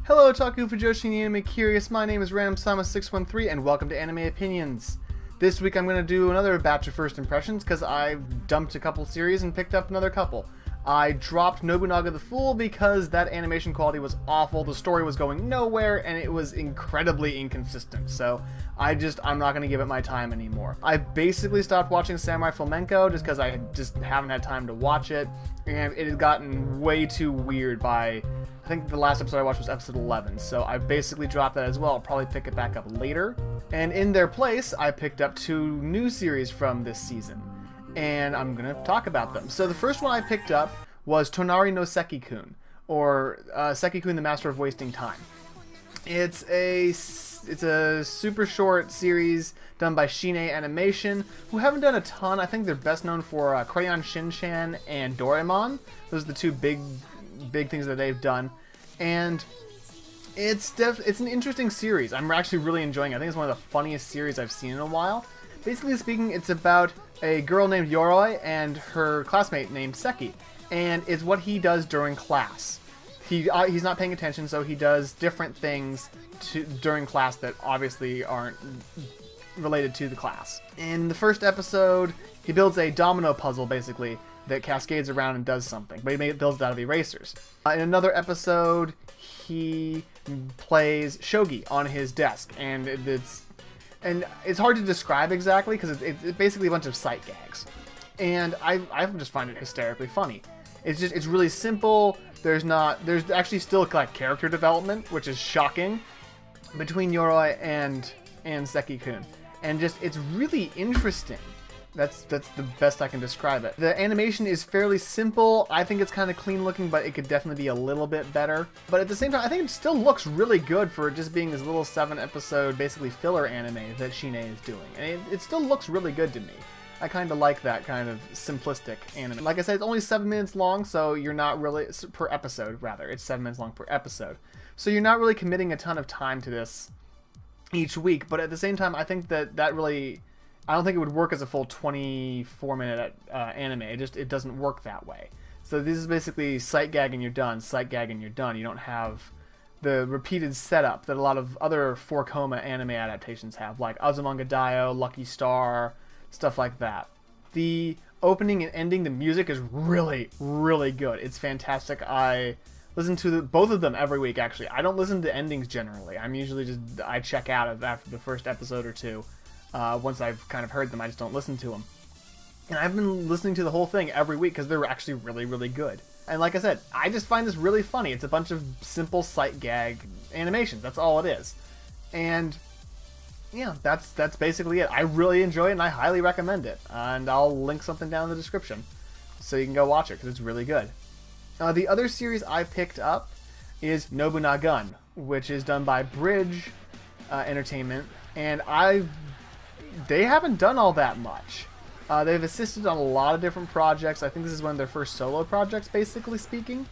Hello, Otaku Fujoshi and Anime Curious. My name is RandomSama613, and welcome to Anime Opinions. This week I'm going to do another batch of first impressions because I dumped a couple series and picked up another couple. I dropped Nobunaga the Fool because that animation quality was awful, the story was going nowhere, and it was incredibly inconsistent, so I'm not going to give it my time anymore. I basically stopped watching Samurai Flamenco just because I just haven't had time to watch it, and it had gotten way too weird by... I think the last episode I watched was episode 11, so I basically dropped that as well. I'll probably pick it back up later. And in their place, I picked up two new series from this season, and I'm going to talk about them. So the first one I picked up was Tonari no Seki-kun, or Seki-kun the Master of Wasting Time. It's a super short series done by Shinee Animation, who haven't done a ton. I think they're best known for Crayon Shin-chan and Doraemon. Those are the two big things that they've done, and it's an interesting series. I'm actually really enjoying it. I think it's one of the funniest series I've seen in a while. Basically speaking, it's about a girl named Yoroi and her classmate named Seki, and it's what he does during class. He's not paying attention, so he does different things during class that obviously aren't related to the class. In the first episode, he builds a domino puzzle, basically, that cascades around and does something, but he builds it out of erasers. In another episode, he plays shogi on his desk, and it's hard to describe exactly because it's basically a bunch of sight gags, and I just find it hysterically funny. It's really simple. There's actually still like character development, which is shocking, between Yoroi and Seki-kun, and it's really interesting. That's the best I can describe it. The animation is fairly simple. I think it's kind of clean looking, but it could definitely be a little bit better. But at the same time, I think it still looks really good for just being this little 7-episode, basically filler anime that Shinee is doing. And it still looks really good to me. I kind of like that kind of simplistic anime. Like I said, it's only 7 minutes long, so you're not really... per episode, rather. It's 7 minutes long per episode. So you're not really committing a ton of time to this each week. But at the same time, I think that really... I don't think it would work as a full 24-minute anime. It doesn't work that way. So this is basically sight gag and you're done, sight gag and you're done. You don't have the repeated setup that a lot of other 4-coma anime adaptations have, like Azumanga Daioh, Lucky Star, stuff like that. The opening and ending, the music is really, really good. It's fantastic. I listen to both of them every week, actually. I don't listen to endings generally. I'm usually I check out after the first episode or two. Once I've kind of heard them, I just don't listen to them. And I've been listening to the whole thing every week because they're actually really, really good. And like I said, I just find this really funny. It's a bunch of simple sight gag animations. That's all it is. And yeah, that's basically it. I really enjoy it and I highly recommend it. And I'll link something down in the description so you can go watch it because it's really good. The other series I picked up is Nobunagun, which is done by Bridge Entertainment. And they haven't done all that much. They've assisted on a lot of different projects. I think this is one of their first solo projects, basically speaking.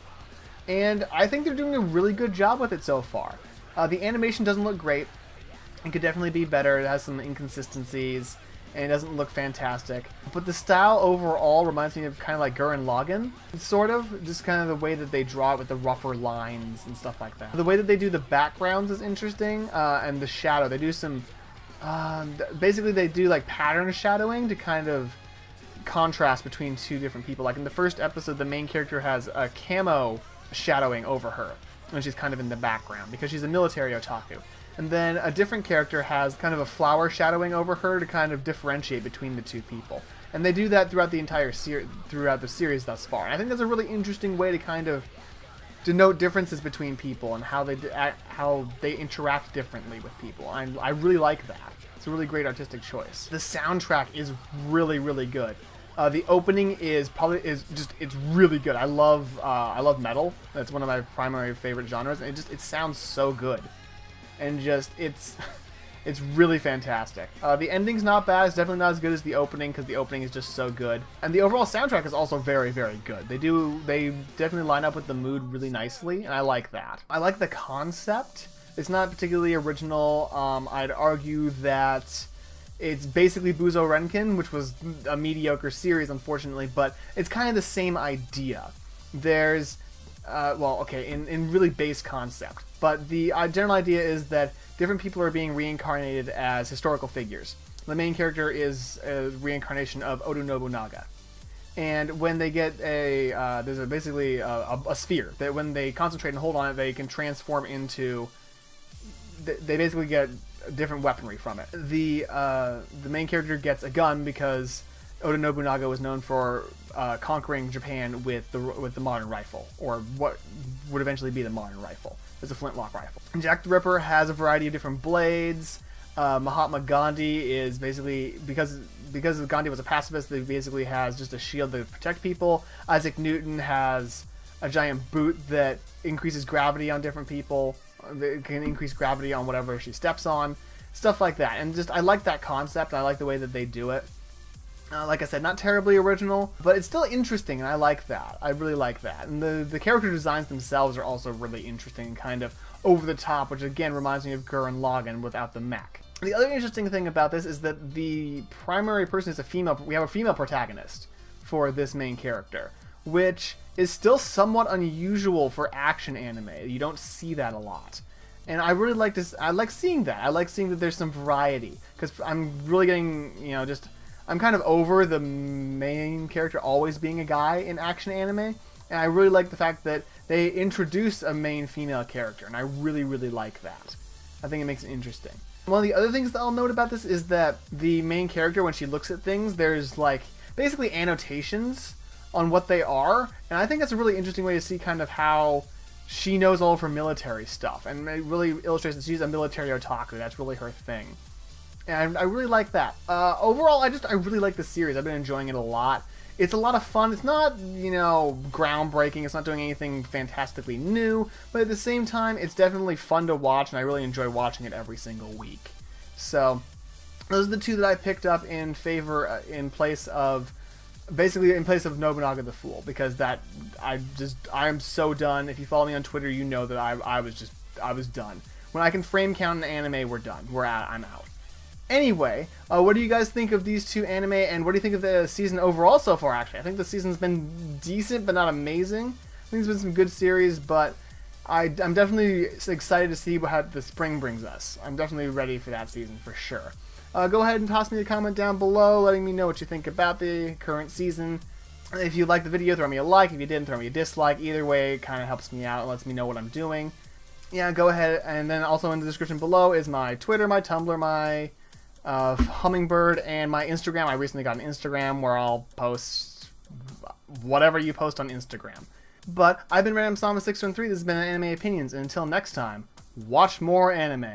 And I think they're doing a really good job with it so far. The animation doesn't look great. It could definitely be better. It has some inconsistencies, and it doesn't look fantastic. But the style overall reminds me of kind of like Gurren Lagann, sort of. Just kind of the way that they draw it with the rougher lines and stuff like that. The way that they do the backgrounds is interesting, and the shadow. They do some... basically they do like pattern shadowing to kind of contrast between two different people. Like in the first episode, the main character has a camo shadowing over her when she's kind of in the background because she's a military otaku. And then a different character has kind of a flower shadowing over her to kind of differentiate between the two people. And they do that throughout the entire throughout the series thus far. And I think that's a really interesting way to kind of denote differences between people and how they interact differently with people. I really like that. It's a really great artistic choice. The soundtrack is really, really good. The opening is it's really good. I love metal. That's one of my primary favorite genres, and it sounds so good. And it's really fantastic. The ending's not bad. It's definitely not as good as the opening because the opening is just so good. And the overall soundtrack is also very, very good. They definitely line up with the mood really nicely, and I like that. I like the concept. It's not particularly original. I'd argue that it's basically Buzo Renkin, which was a mediocre series, unfortunately, but it's kind of the same idea. There's well, okay, in really base concept. But the general idea is that different people are being reincarnated as historical figures. The main character is a reincarnation of Oda Nobunaga. And when they get there's basically a sphere that when they concentrate and hold on it, they can transform into, they basically get different weaponry from it. The main character gets a gun because Oda Nobunaga was known for conquering Japan with the modern rifle, or what would eventually be the modern rifle. It's a flintlock rifle. Jack the Ripper has a variety of different blades. Mahatma Gandhi is basically, because Gandhi was a pacifist, he basically has just a shield to protect people. Isaac Newton has a giant boot that increases gravity on different people. It can increase gravity on whatever she steps on. Stuff like that. And just, I like that concept. I like the way that they do it. Like I said, not terribly original, but it's still interesting, and I like that. I really like that. And the character designs themselves are also really interesting and kind of over the top, which again reminds me of Gurren Lagann without the mech. The other interesting thing about this is that the primary person is a female. We have a female protagonist for this main character, which is still somewhat unusual for action anime. You don't see that a lot. And I really like this. I like seeing that. I like seeing that there's some variety, because I'm really getting, I'm kind of over the main character always being a guy in action anime, and I really like the fact that they introduce a main female character, and I really, really like that. I think it makes it interesting. One of the other things that I'll note about this is that the main character, when she looks at things, there's like basically annotations on what they are, and I think that's a really interesting way to see kind of how she knows all of her military stuff, and it really illustrates that she's a military otaku. That's really her thing. And I really like that. Overall, I really like the series. I've been enjoying it a lot. It's a lot of fun. It's not, groundbreaking. It's not doing anything fantastically new. But at the same time, it's definitely fun to watch, and I really enjoy watching it every single week. So, those are the two that I picked up in favor, in place of Nobunaga the Fool. Because I am so done. If you follow me on Twitter, you know that I was done. When I can frame count an anime, we're done. I'm out. Anyway, what do you guys think of these two anime, and what do you think of the season overall so far, actually? I think the season's been decent, but not amazing. I think there's been some good series, but I'm definitely excited to see what the spring brings us. I'm definitely ready for that season, for sure. Go ahead and toss me a comment down below, letting me know what you think about the current season. If you liked the video, throw me a like. If you didn't, throw me a dislike. Either way, it kind of helps me out and lets me know what I'm doing. Yeah, go ahead, and then also in the description below is my Twitter, my Tumblr, my Hummingbird, and my Instagram. I recently got an Instagram where I'll post whatever you post on Instagram. But I've been Random Sama 613. This has been Anime Opinions, and until next time, watch more anime.